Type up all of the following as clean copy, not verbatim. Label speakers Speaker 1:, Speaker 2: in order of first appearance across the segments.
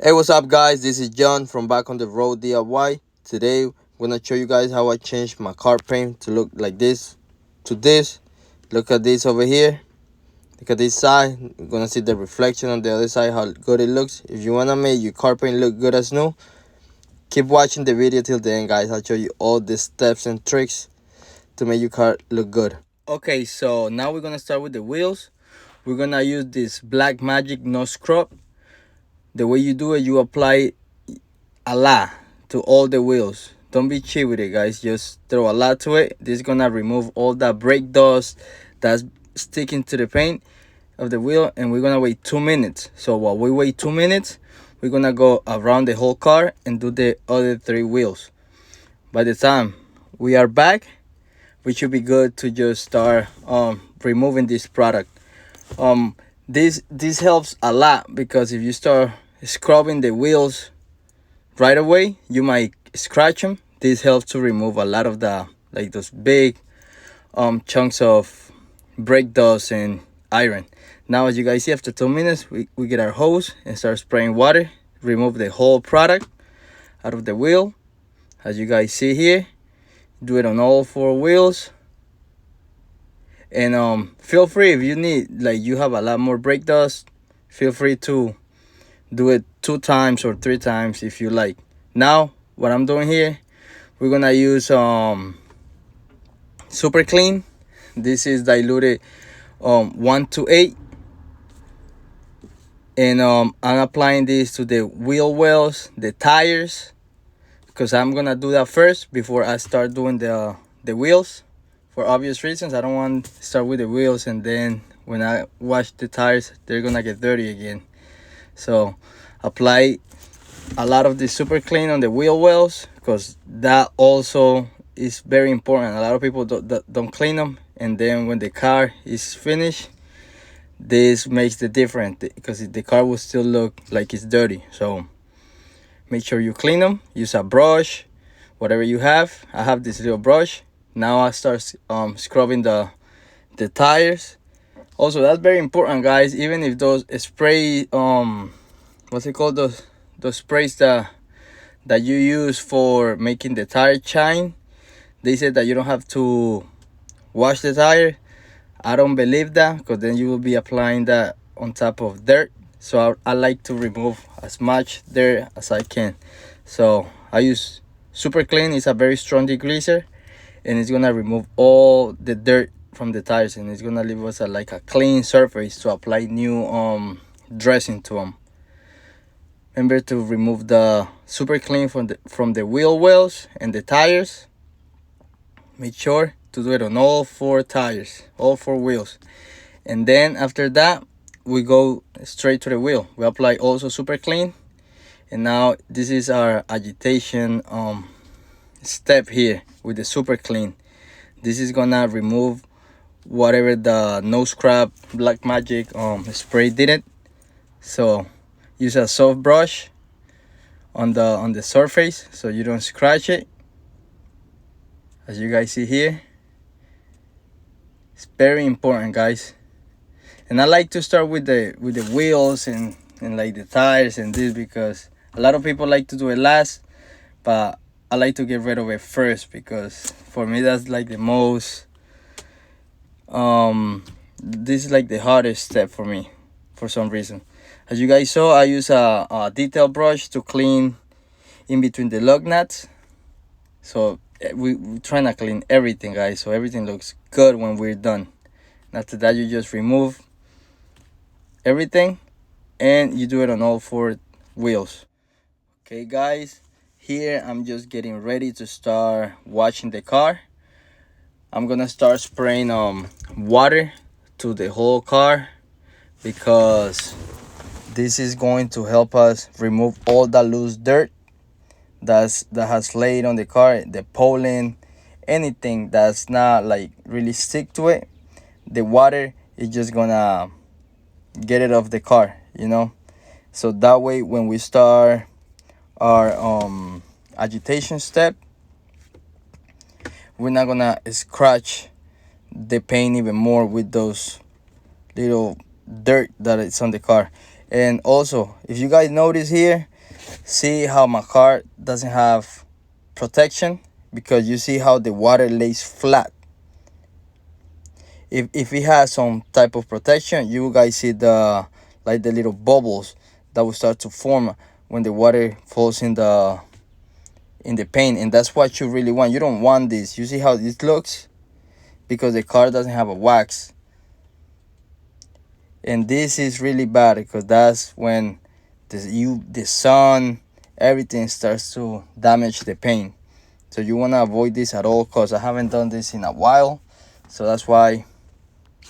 Speaker 1: Hey, what's up, guys? This is John from Back on the Road DIY. Today, I'm gonna show you guys how I changed my car paint to look like this to this. Look at this over here. Look at this side. You're gonna see the reflection on the other side, how good it looks. If you wanna make your car paint look good as new, keep watching the video till the end, guys. I'll show you all the steps and tricks to make your car look good. Okay, so now we're gonna start with the wheels. We're gonna use this Black Magic no scrub. The way you do it, you apply a lot to all the wheels. Don't be cheap with it, guys. Just throw a lot to it. This is gonna remove all that brake dust that's sticking to the paint of the wheel, and we're gonna wait 2 minutes. So while we wait 2 minutes, we're gonna go around the whole car and do the other 3 wheels. By the time we are back, we should be good to just start removing this product. This helps a lot, because if you start scrubbing the wheels right away, you might scratch them. This helps to remove a lot of the, like, those big chunks of brake dust and iron. Now, as you guys see, after 2 minutes, we get our hose and start spraying water, remove the whole product out of the wheel. As you guys see here, do it on all 4 wheels. And feel free, if you need, like, you have a lot more brake dust, feel free to do it 2 times or 3 times if you like. Now what I'm doing here, we're gonna use super clean. This is diluted 1:8, and I'm applying this to the wheel wells, the tires, because I'm gonna do that first before I start doing the wheels. For obvious reasons, I don't want to start with the wheels and then when I wash the tires, they're gonna get dirty again. So apply a lot of the super clean on the wheel wells, because that also is very important. A lot of people don't clean them, and then when the car is finished, this makes the difference, because the car will still look like it's dirty. So make sure you clean them. Use a brush, whatever you have. I have this little brush. Now I start scrubbing the tires. Also, that's very important, guys. Even if those spray what's it called, those sprays that you use for making the tire shine, they said that you don't have to wash the tire. I don't believe that, because then you will be applying that on top of dirt. So I like to remove as much dirt as I can. So I use super clean. It's a very strong degreaser, and it's gonna remove all the dirt from the tires, and it's gonna leave us like a clean surface to apply new dressing to them. Remember to remove the super clean from the wheel wells and the tires. Make sure to do it on all 4 tires, all 4 wheels. And then after that, we go straight to the wheel. We apply also super clean. And now this is our agitation step here with the super clean. This is gonna remove whatever the no scrap Black Magic spray didn't. So use a soft brush on the surface so you don't scratch it. As you guys see here, it's very important, guys. And I like to start with the wheels and like the tires and this, because a lot of people like to do it last, but I like to get rid of it first, because for me that's like the most this is like the hardest step for me for some reason. As you guys saw, I use a detail brush to clean in between the lug nuts. So we're trying to clean everything, guys, so everything looks good when we're done. After that, you just remove everything and you do it on all 4 wheels. Okay, guys, here I'm just getting ready to start washing the car. I'm gonna start spraying water to the whole car, because this is going to help us remove all the loose dirt that has laid on the car, the pollen, anything that's not like really stick to it. The water is just gonna get it off the car, so that way when we start our agitation step, we're not gonna scratch the paint even more with those little dirt that is on the car. And also, if you guys notice here, See how my car doesn't have protection, because you see how the water lays flat. If it has some type of protection, you guys see the like the little bubbles that will start to form when the water falls in the paint, and that's what you really want. You don't want this. You see how this looks, because the car doesn't have a wax, and this is really bad because that's when the sun, everything starts to damage the paint. So you want to avoid this at all costs. I haven't done this in a while, so that's why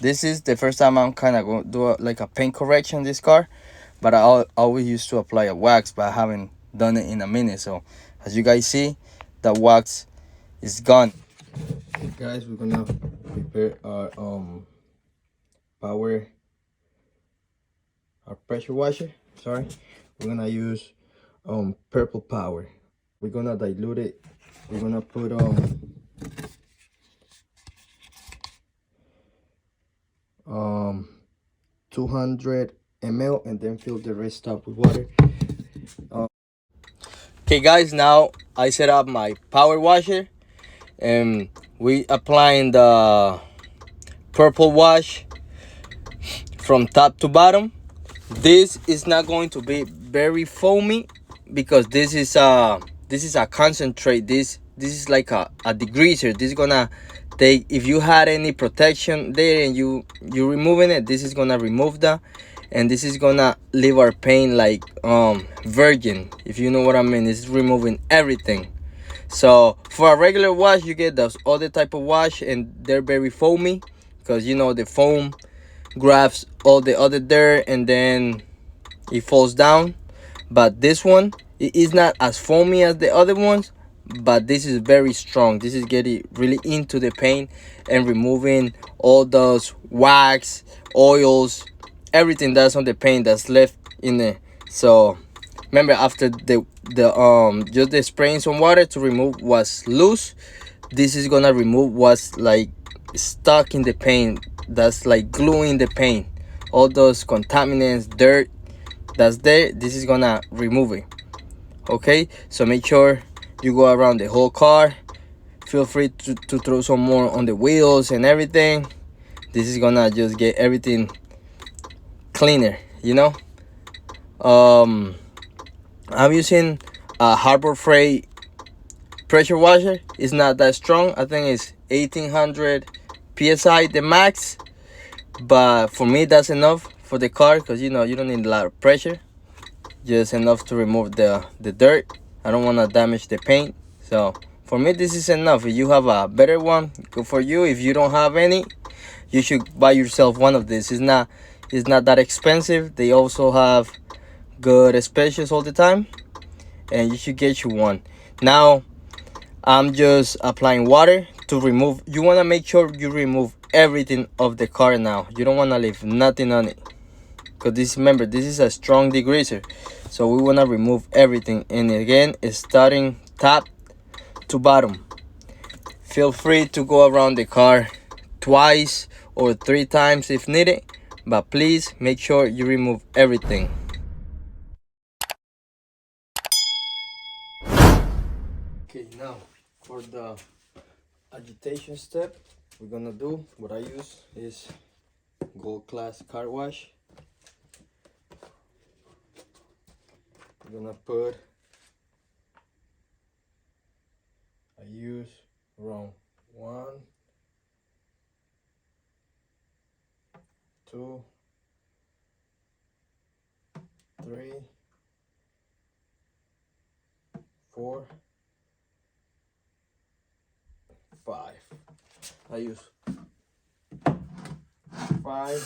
Speaker 1: this is the first time I'm kind of going to do like a paint correction in this car. But I always used to apply a wax, but I haven't done it in a minute. So as you guys see, the wax is gone. Okay, guys, we're gonna prepare our power, our pressure washer. Sorry, we're gonna use purple power. We're gonna dilute it. We're gonna put 200 ml and then fill the rest up with water. Okay guys, now I set up my power washer and we applying the purple wash from top to bottom. This is not going to be very foamy because this is a concentrate. This is like a degreaser. This is gonna take, if you had any protection there and you removing it, this is gonna remove that, and this is gonna leave our paint like virgin, if you know what I mean. It's removing everything. So for a regular wash, you get those other type of wash and they're very foamy because you know the foam grabs all the other dirt and then it falls down. But this one, it is not as foamy as the other ones, but this is very strong. This is getting really into the paint and removing all those wax, oils, everything that's on the paint that's left in there. So remember, after the just the spraying some water to remove what's loose, this is gonna remove what's like stuck in the paint, that's like gluing the paint, all those contaminants, dirt that's there. This is gonna remove it. Okay, so make sure you go around the whole car. Feel free to throw some more on the wheels and everything. This is gonna just get everything cleaner, you know. I'm using a Harbor Freight pressure washer. It's not that strong. I think it's 1800 psi the max, but for me that's enough for the car because you know you don't need a lot of pressure, just enough to remove the dirt. I don't want to damage the paint, so for me this is enough. If you have a better one, good for you. If you don't have any, you should buy yourself one of these. It's not that expensive. They also have good specials all the time, and you should get you one. Now I'm just applying water to remove. You want to make sure you remove everything of the car. Now you don't want to leave nothing on it, because this, remember, this is a strong degreaser, so we want to remove everything. And again, it's starting top to bottom. Feel free to go around the car twice or 3 times if needed, but please make sure you remove everything. Okay, now for the agitation step, we're gonna do what I use is Gold Class car wash. We're gonna put, I use around 1, 2, 3, 4, 5. I use 5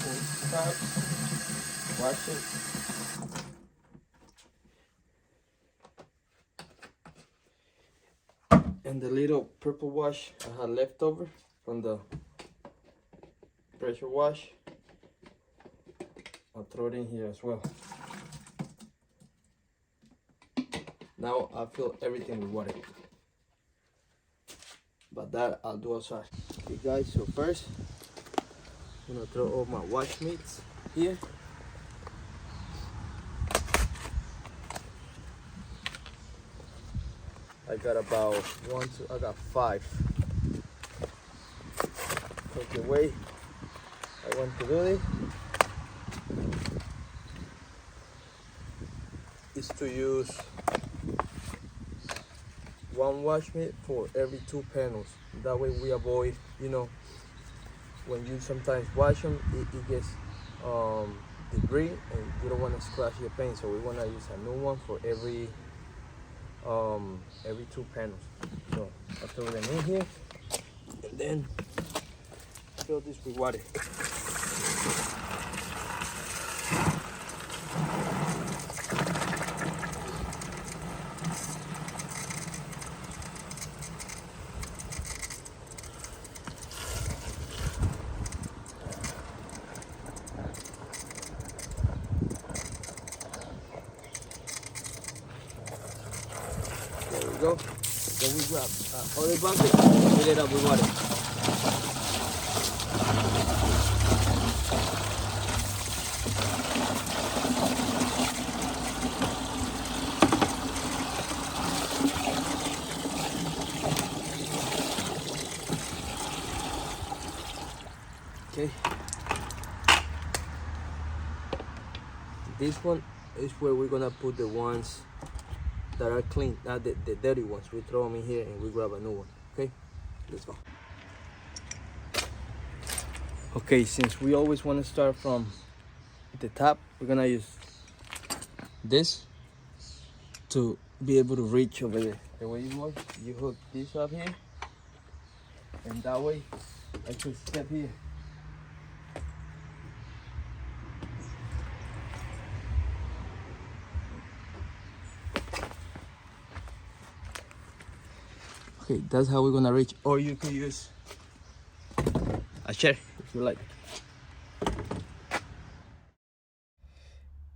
Speaker 1: full times. Wash it. And the little purple wash I had left over from the pressure wash, I'll throw it in here as well. Now I fill everything with water, but that I'll do outside. Okay guys, so first I'm gonna throw all my wash meats here. I got about I got 5. So the way I want to do it is to use 1 wash mitt for every 2 panels. That way we avoid, when you sometimes wash them, it gets debris, and you don't want to scratch your paint. So we want to use a new one for every 2 panels. So I throw them in here, and then fill this with water. There we go. Then we grab other bucket, fill it up with water. Okay. This one is where we're gonna put the ones that are clean, not the dirty ones. We throw them in here and we grab a new one. Okay, let's go. Okay, since we always want to start from the top, we're gonna use this to be able to reach over there. The way it works, you hook this up here, and that way I can step here. Okay, that's how we're gonna reach, or you can use a chair if you like.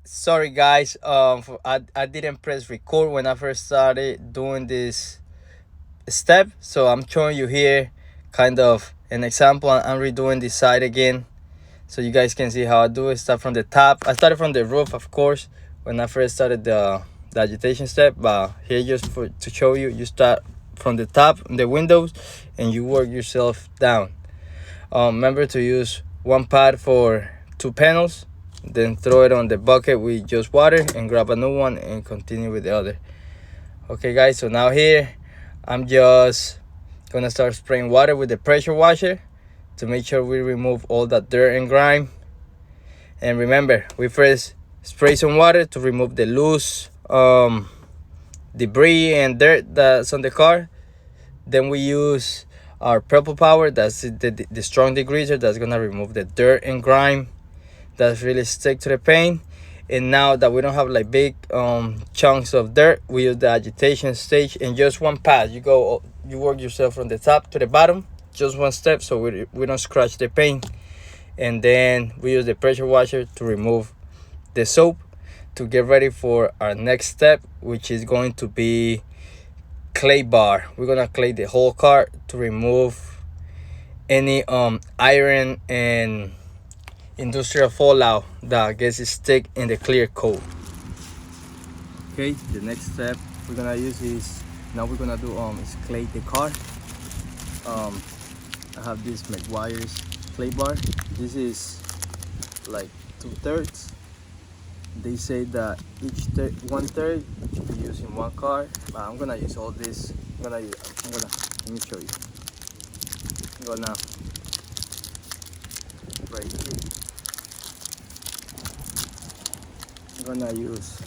Speaker 1: Sorry guys, I didn't press record when I first started doing this step, so I'm showing you here kind of an example. I'm redoing this side again so you guys can see how I do it. Start from the top. I started from the roof, of course, when I first started the agitation step, but here just to show you, you start from the top, the windows, and you work yourself down. Remember to use 1 pad for 2 panels, then throw it on the bucket with just water and grab a new one and continue with the other. Okay guys, so now here I'm just gonna start spraying water with the pressure washer to make sure we remove all that dirt and grime. And remember, we first spray some water to remove the loose debris and dirt that's on the car. Then we use our purple power, that's the strong degreaser, that's gonna remove the dirt and grime that's really stick to the paint. And now that we don't have like big chunks of dirt, we use the agitation stage and just 1 pass. You work yourself from the top to the bottom, just 1 step, so we don't scratch the paint. And then we use the pressure washer to remove the soap to get ready for our next step, which is going to be clay bar. We're gonna clay the whole car to remove any iron and industrial fallout that gets stick in the clear coat. Okay, the next step we're gonna use is, now we're gonna do is clay the car. I have this McGuire's clay bar. This is like 2/3. They say that each 1/3 should be used in 1 car, but I'm gonna use all this. Let me show you. I'm gonna right here. I'm gonna use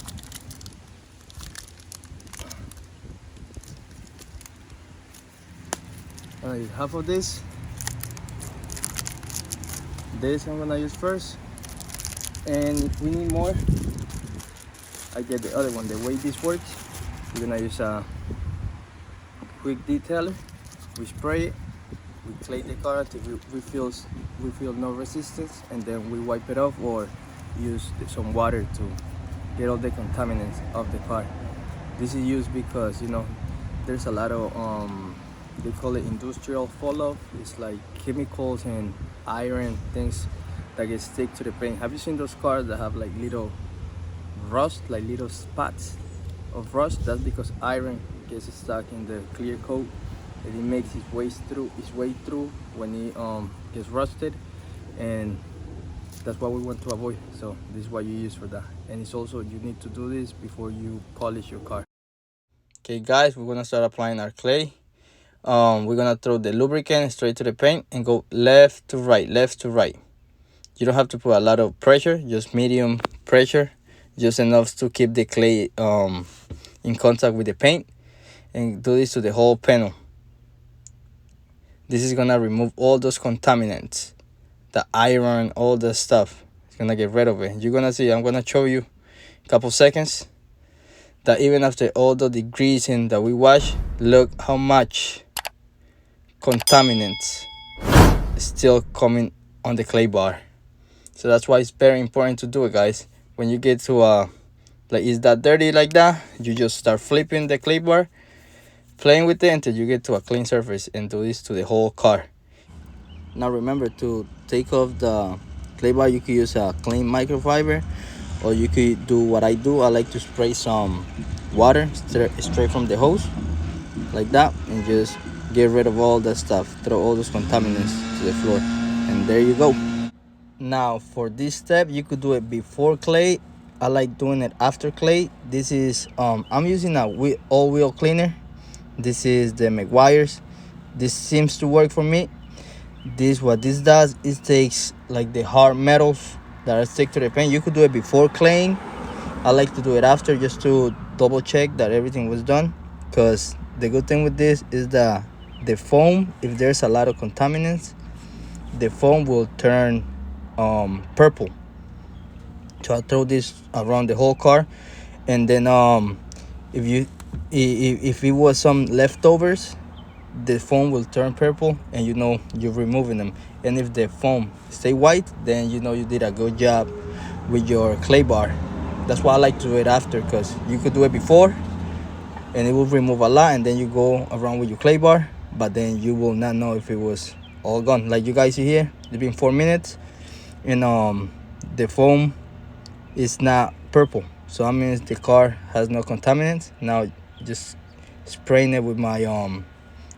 Speaker 1: half of this. This I'm gonna use first, and if we need more, I get the other one. The way this works, we're gonna use a quick detailer. We spray it, we clay the car until we feel no resistance, and then we wipe it off or use some water to get all the contaminants of the car. This is used because there's a lot of they call it industrial fallout. It's like chemicals and iron things that get stick to the paint. Have you seen those cars that have like little rust, like little spots of rust? That's because iron gets stuck in the clear coat, and it makes its way through when it gets rusted, and that's what we want to avoid. So this is what you use for that, and it's also, you need to do this before you polish your car. Okay guys, we're gonna start applying our clay. We're gonna throw the lubricant straight to the paint and go left to right, left to right. You don't have to put a lot of pressure, just medium pressure, just enough to keep the clay in contact with the paint, and do this to the whole panel. This is gonna remove all those contaminants, the iron, all the stuff. It's gonna get rid of it. You're gonna see, I'm gonna show you a couple seconds that even after all the degreasing that we wash, look how much contaminants is still coming on the clay bar. So that's why it's very important to do it, guys. When you get to like, is that dirty like that, you just start flipping the clay bar, playing with it until you get to a clean surface, and do this to the whole car. Now remember to take off the clay bar. You could use a clean microfiber, or you could do what I do. I like to spray some water straight from the hose like that, and just get rid of all that stuff, throw all those contaminants to the floor, and there you go. Now for this step, you could do it before clay. I like doing it after clay. This is I'm using a all-wheel cleaner. This is the McGuire's. This seems to work for me. What this does is takes like the hard metals that are stick to the paint. You could do it before claying. I like to do it after, just to double check that everything was done, because the good thing with this is that the foam, if there's a lot of contaminants, the foam will turn purple. So I throw this around the whole car, and then if it was some leftovers, the foam will turn purple, and you know you're removing them. And if the foam stay white, then you know you did a good job with your clay bar. That's why I like to do it after, because you could do it before and it will remove a lot, and then you go around with your clay bar, but then you will not know if it was all gone. Like you guys see here, it's been 4 minutes, and the foam is not purple, so that means the car has no contaminants. Now just spraying it with my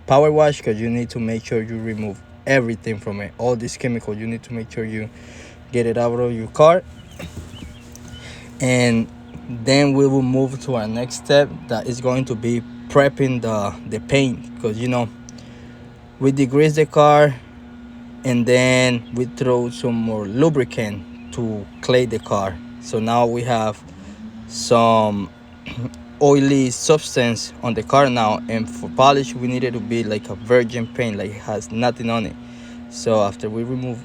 Speaker 1: power wash, because you need to make sure you remove everything from it, all this chemical. You need to make sure you get it out of your car, and then we will move to our next step, that is going to be prepping the paint, because you know we degrease the car, and then we throw some more lubricant to clay the car. So now we have some oily substance on the car now, and for polish we need it to be like a virgin paint, like it has nothing on it. So after we remove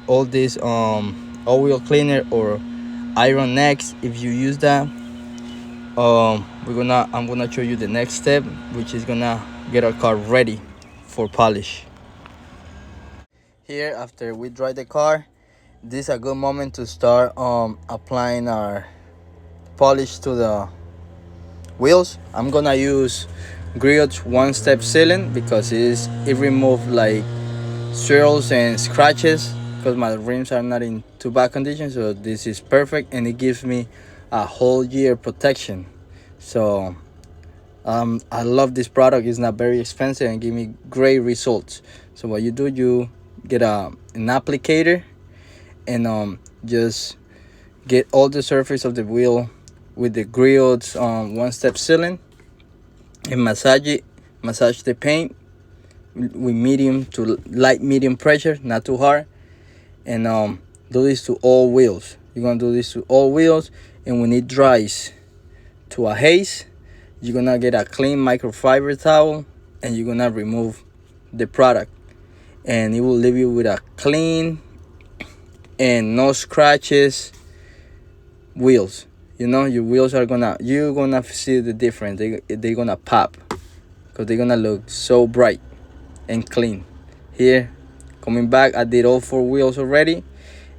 Speaker 1: all this oil cleaner or iron X, if you use that, I'm gonna show you the next step, which is gonna get our car ready for polish. Here, after we dry the car, this is a good moment to start applying our polish to the wheels. I'm gonna use Griot's one-step sealant, because it removes like swirls and scratches, because my rims are not in too bad condition. So this is perfect, and it gives me a whole year protection. So I love this product. It's not very expensive and give me great results. So what you do, you get an applicator, and just get all the surface of the wheel with the Griot's one-step sealant, and massage the paint with medium to light medium pressure, not too hard, and do this to all wheels. You're gonna do this to all wheels, and when it dries to a haze, you're gonna get a clean microfiber towel, and you're gonna remove the product, and it will leave you with a clean and no scratches wheels. You know, your wheels you're gonna see the difference. They're gonna pop, because they're gonna look so bright and clean. Here, coming back, I did all 4 wheels already,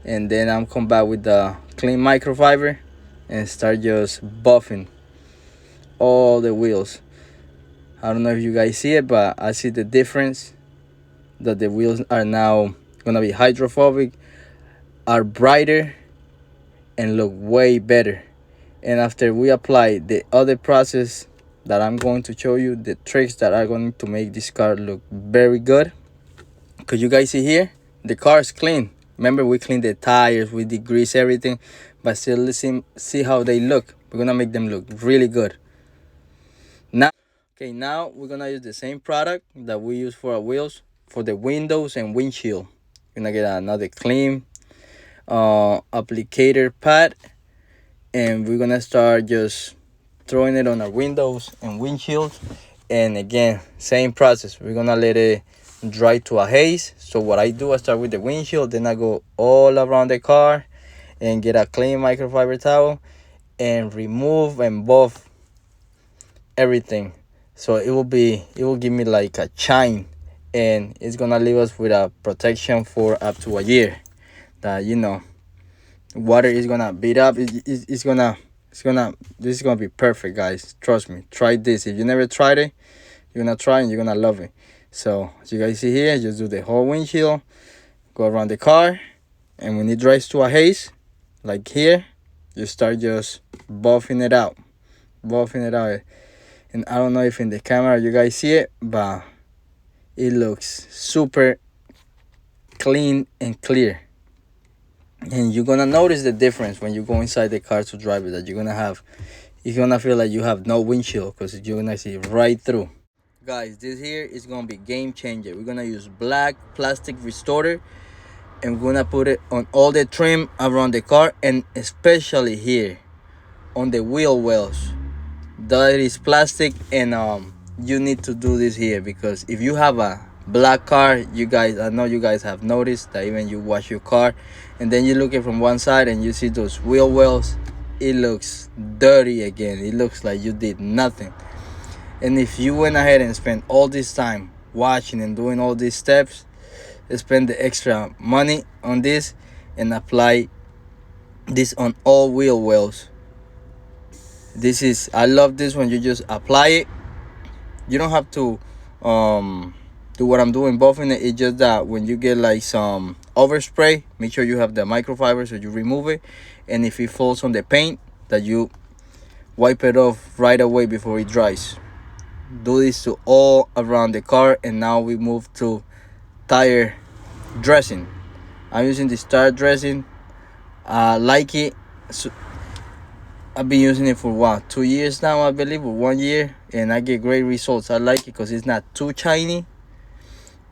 Speaker 1: and then I'm come back with the clean microfiber and start just buffing all the wheels. I don't know if you guys see it, but I see the difference, that the wheels are now gonna be hydrophobic, are brighter, and look way better. And after we apply the other process that I'm going to show you, the tricks that are going to make this car look very good. Because you guys see here, the car is clean. Remember, we cleaned the tires, we degrease everything, but still listen, see how they look. We're gonna make them look really good. Now, okay, now we're gonna use the same product that we use for our wheels for the windows and windshield. We're gonna get another clean applicator pad, and we're gonna start just throwing it on our windows and windshields. And again, same process, we're gonna let it dry to a haze. So what I do, I start with the windshield, then I go all around the car and get a clean microfiber towel and remove and buff everything, so it will give me like a shine, and it's gonna leave us with a protection for up to a year. That, you know, water is gonna beat up, it's gonna this is gonna be perfect, guys. Trust me, try this. If you never tried it, you're gonna try and you're gonna love it. So as you guys see here, just do the whole windshield, go around the car, and when it dries to a haze like here, you start just buffing it out. And I don't know if in the camera you guys see it, but it looks super clean and clear. And you're gonna notice the difference when you go inside the car to drive it, that you're gonna feel like you have no windshield, because you're gonna see right through. Guys, this here is gonna be game changer. We're gonna use black plastic restorer, and we're gonna put it on all the trim around the car, and especially here on the wheel wells. That is plastic, and you need to do this here, because if you have a black car, you guys, I know you guys have noticed that even you wash your car and then you look it from one side and you see those wheel wells, it looks dirty again. It looks like you did nothing. And if you went ahead and spent all this time watching and doing all these steps, spend the extra money on this and apply this on all wheel wells. I love this when you just apply it. You don't have to do what I'm doing, buffing it. It's just that when you get like some overspray, make sure you have the microfiber, so you remove it, and if it falls on the paint, that you wipe it off right away before it dries. Do this to all around the car. And now we move to tire dressing. I'm using this tire dressing. I like it. So I've been using it for what, 2 years now, I believe, or 1 year, and I get great results. I like it because it's not too shiny,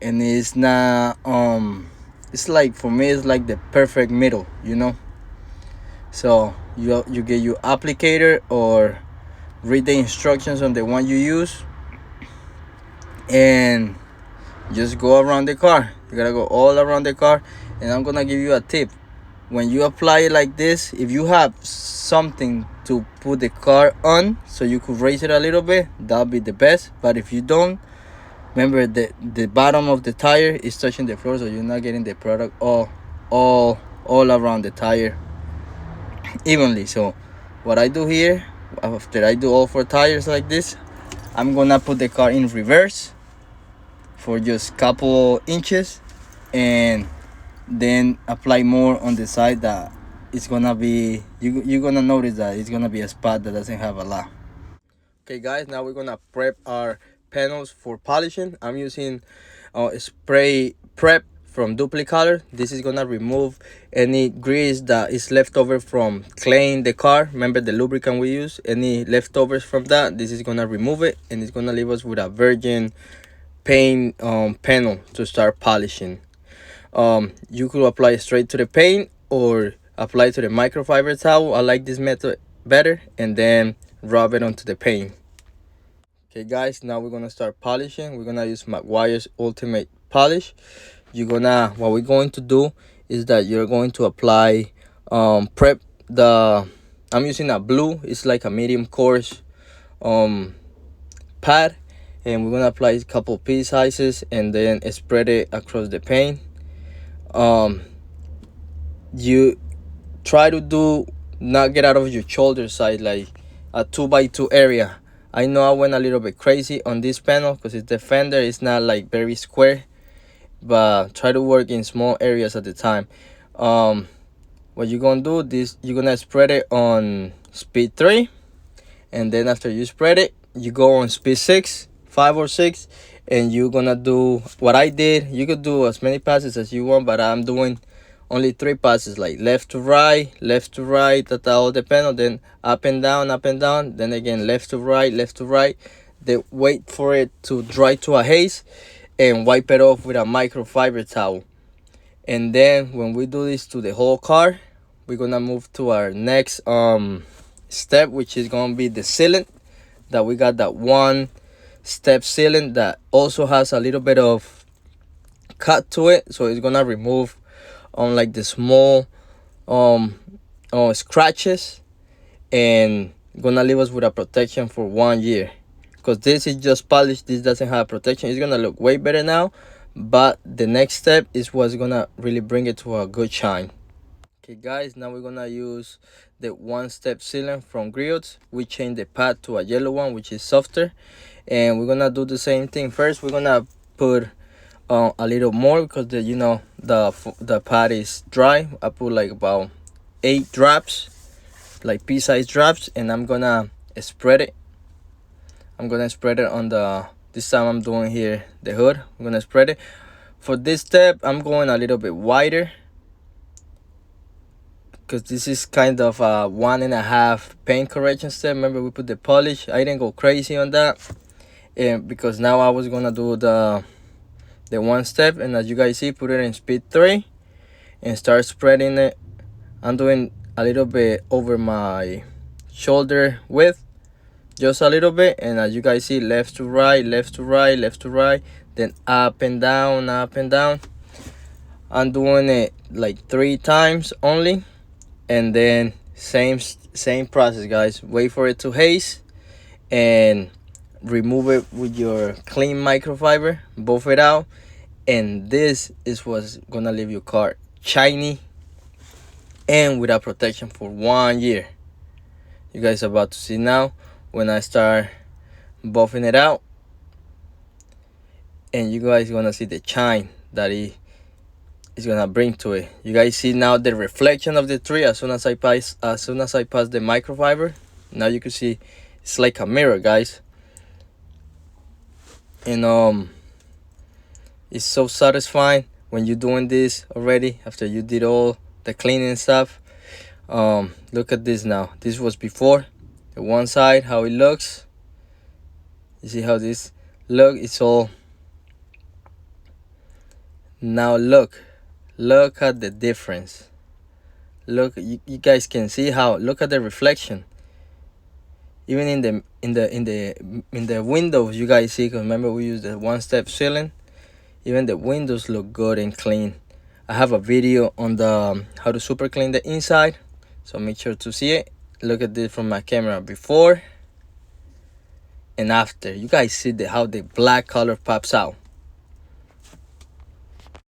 Speaker 1: and it's not it's like, for me, it's like the perfect middle, you know. So you get your applicator, or read the instructions on the one you use, and just go around the car. You gotta go all around the car. And I'm gonna give you a tip. When you apply it like this, if you have something to put the car on so you could raise it a little bit, that'll be the best. But if you don't, remember the bottom of the tire is touching the floor, so you're not getting the product all around the tire evenly. So what I do here, after I do all 4 tires like this, I'm gonna put the car in reverse for just couple inches, and then apply more on the side. That it's gonna be, you're gonna notice that it's gonna be a spot that doesn't have a lot. Okay guys, now we're gonna prep our panels for polishing. I'm using spray prep from Duplicolor. This is gonna remove any grease that is left over from cleaning the car. Remember the lubricant we use, any leftovers from that, this is gonna remove it, and it's gonna leave us with a virgin paint panel to start polishing. You could apply it straight to the paint or apply to the microfiber towel. I like this method better, and then rub it onto the paint. Okay guys, now we're gonna start polishing. We're gonna use Meguiar's Ultimate Polish. What we're going to do is that you're going to apply prep the, I'm using a blue, it's like a medium coarse pad, and we're gonna apply a couple pea sizes and then spread it across the paint. You try to not get out of your shoulder side, like a 2x2 area. I know I went a little bit crazy on this panel because it's the fender, it's not like very square, but try to work in small areas at the time. What you're gonna do, this, you're gonna spread it on speed 3, and then after you spread it, you go on speed 6, 5 or 6, and you're gonna do what I did. You could do as many passes as you want, but I'm doing only 3 passes, like left to right, left to right. That all depends on. Then up and down, up and down. Then again left to right, left to right. Then wait for it to dry to a haze, and wipe it off with a microfiber towel. And then when we do this to the whole car, we're gonna move to our next step, which is gonna be the sealant. That we got that one step sealant that also has a little bit of cut to it, so it's gonna remove like the small scratches, and gonna leave us with a protection for 1 year. Because this is just polished, this doesn't have protection. It's gonna look way better now, but the next step is what's gonna really bring it to a good shine. Okay guys, now we're gonna use the one step sealant from Griots. We changed the pad to a yellow one, which is softer, and we're gonna do the same thing. First we're gonna put a little more, because the pad is dry. I put like about 8 drops, like pea-sized drops, and I'm gonna spread it. I'm gonna spread it on the, this time I'm doing here the hood. I'm gonna spread it. For this step I'm going a little bit wider, because this is kind of a 1.5 paint correction step. Remember, we put the polish. I didn't go crazy on that, and because now I was gonna do the one step, and as you guys see, put it in speed 3 and start spreading it. I'm doing a little bit over my shoulder width, just a little bit, and as you guys see, left to right, left to right, left to right, then up and down, up and down. I'm doing it like 3 times only, and then same process, guys. Wait for it to haze and remove it with your clean microfiber, buff it out, and this is what's gonna leave your car shiny and without protection for 1 year. You guys are about to see now when I start buffing it out, and you guys gonna see the shine that it is gonna bring to it. You guys see now the reflection of the tree as soon as I pass the microfiber. Now you can see it's like a mirror, guys. And it's so satisfying when you're doing this already after you did all the cleaning stuff. Look at this now. This was before. The one side, how it looks. You see how this look? It's all. Now look at the difference. Look, you guys can see how. Look at the reflection. Even in the windows, you guys see. Because remember, we used the one step sealant. Even the windows look good and clean. I have a video on the how to super clean the inside, so make sure to see it. Look at this from my camera before and after. You guys see how the black color pops out.